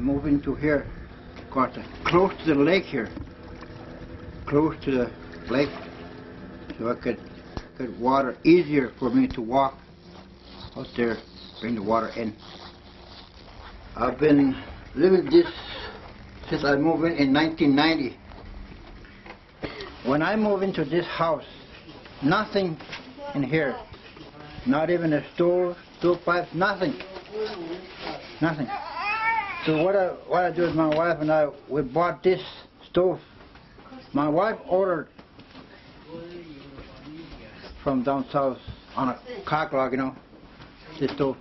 moved into here, got close to the lake here, close to the lake, so I could get water easier for me to walk out there, bring the water in. I've been living this since I moved in 1990. When I moved into this house, nothing in here, not even a stove pipe, nothing. Nothing. So what I do is my wife and I, we bought this stove. My wife ordered from down south on a cock log, you know, this stove.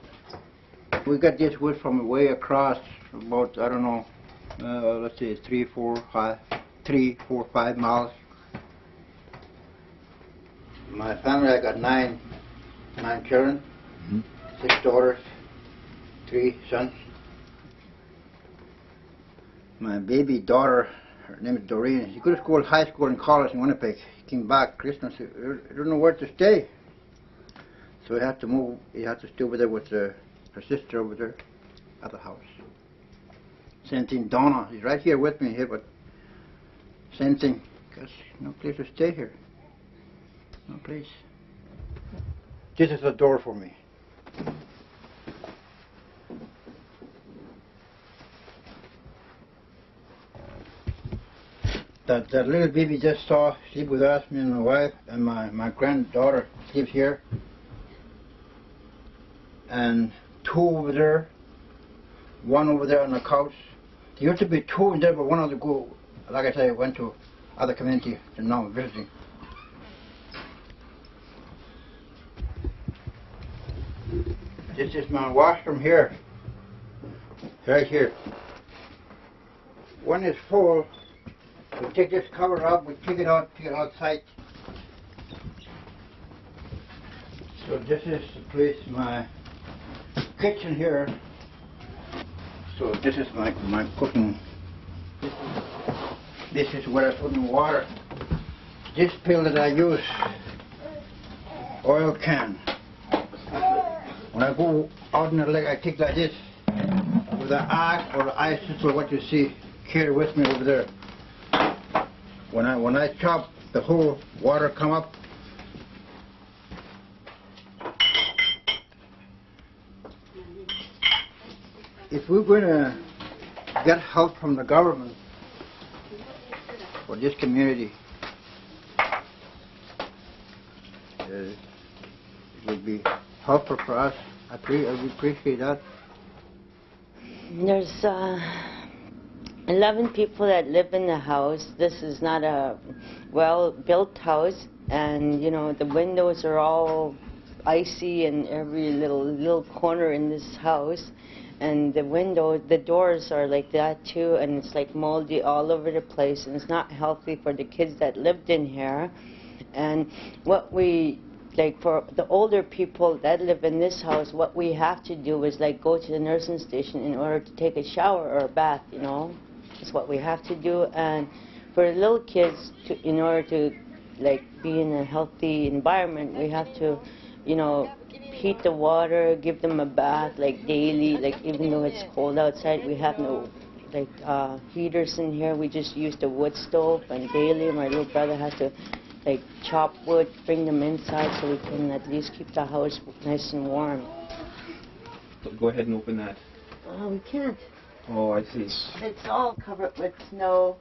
We got this wood from way across, about, I don't know, let's say 3, 4, 5 miles. My family, I got nine children, 6 daughters, 3 sons. My baby daughter, her name is Doreen. She could have school, high school and college in Winnipeg. She came back Christmas. I don't know where to stay. So we had to move. We had to stay over there with her sister over there at the house. Same thing, Donna. She's right here with me here, but same thing. Because no place to stay here. No place. This is a door for me. That little baby just saw sleep with us, me and my wife, and my granddaughter sleeps here. And 2 over there, 1 over there on the couch. There used to be 2 in there, but one of them go, like I said, went to other community and now I'm visiting. This is my washroom here, right here. When it's full, we take this cover up, we take it outside. So this is the place, my kitchen here. So this is my cooking. This is where I put in water. This pail that I use, oil can. When I go out in the lake, I take like this with the axe or the ice, or what you see, carry with me over there. When I chop, the whole water come up. If we're going to get help from the government for this community, it would be helpful for us. I would appreciate that. There's 11 people that live in the house. This is not a well-built house, and you know the windows are all icy in every little corner in this house, and the doors are like that too, and it's like moldy all over the place, and it's not healthy for the kids that lived in here. And what we like for the older people that live in this house, what we have to do is like go to the nursing station in order to take a shower or a bath, you know. It's what we have to do. And for the little kids, in order to like be in a healthy environment, we have to, you know, heat the water, give them a bath like daily, like even though it's cold outside. We have no like heaters in here. We just use the wood stove, and daily my little brother has to like chop wood, bring them inside so we can at least keep the house nice and warm. Go ahead and open that. Oh, we can't. Oh, I see. It's all covered with snow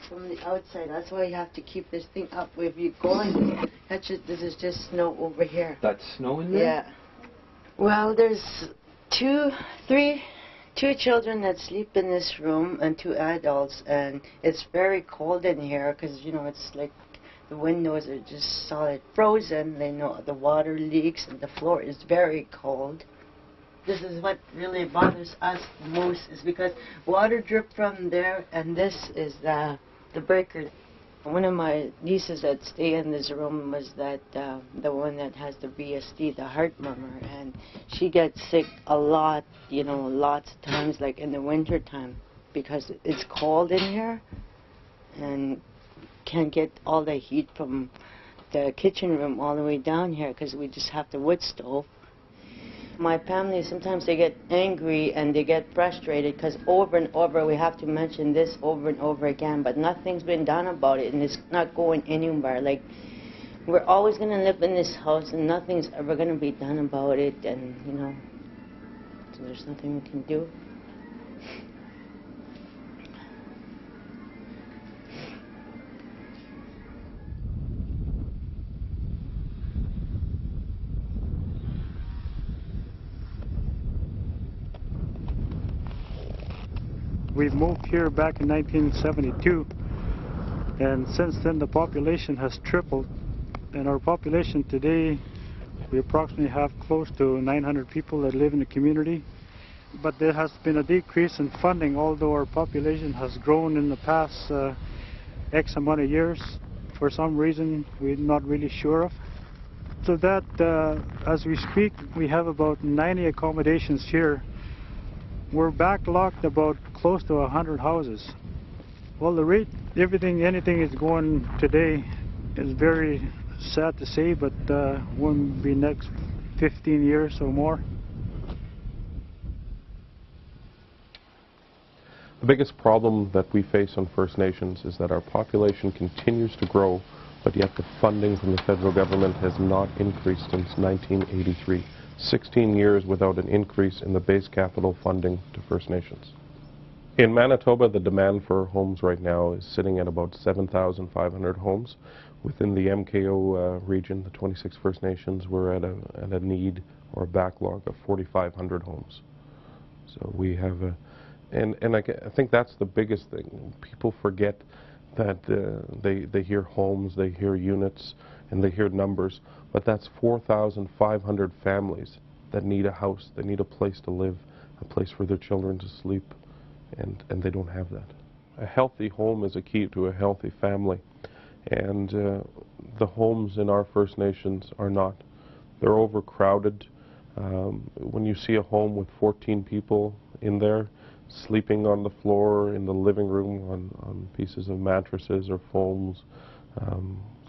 from the outside. That's why you have to keep this thing up. If you go and touch it, this is just snow over here. That's snow in there? Yeah. Well, there's two children that sleep in this room and 2 adults, and it's very cold in here because, you know, it's like the windows are just solid frozen. They know the water leaks and the floor is very cold. This is what really bothers us most, is because water drip from there, and this is the breaker. One of my nieces that stay in this room was that the one that has the VSD, the heart murmur, and she gets sick a lot, you know, lots of times, like in the winter time, because it's cold in here and can't get all the heat from the kitchen room all the way down here because we just have the wood stove. My family, sometimes they get angry and they get frustrated because over and over we have to mention this over and over again, but nothing's been done about it and it's not going anywhere. Like, we're always going to live in this house and nothing's ever going to be done about it, and you know, so there's nothing we can do. We moved here back in 1972, and since then the population has tripled. And our population today, we approximately have close to 900 people that live in the community. But there has been a decrease in funding, although our population has grown in the past X amount of years. For some reason we're not really sure of. So that, as we speak, we have about 90 accommodations here. We're backlogged about close to 100 houses. Well, the rate, anything is going today is very sad to say, but won't be next 15 years or more. The biggest problem that we face on First Nations is that our population continues to grow, but yet the funding from the federal government has not increased since 1983. 16 years without an increase in the base capital funding to First Nations. In Manitoba, the demand for homes right now is sitting at about 7,500 homes. Within the MKO region, the 26 First Nations, we're at a need or a backlog of 4,500 homes. So we have a, and I think that's the biggest thing. People forget that they hear homes, they hear units, and they hear numbers, but that's 4,500 families that need a house, they need a place to live, a place for their children to sleep, and they don't have that. A healthy home is a key to a healthy family, and the homes in our First Nations are not. They're overcrowded. When you see a home with 14 people in there, sleeping on the floor in the living room on pieces of mattresses or foams,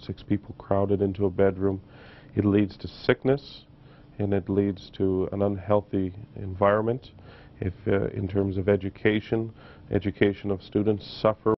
6 people crowded into a bedroom, it leads to sickness and it leads to an unhealthy environment. If in terms of education of students suffer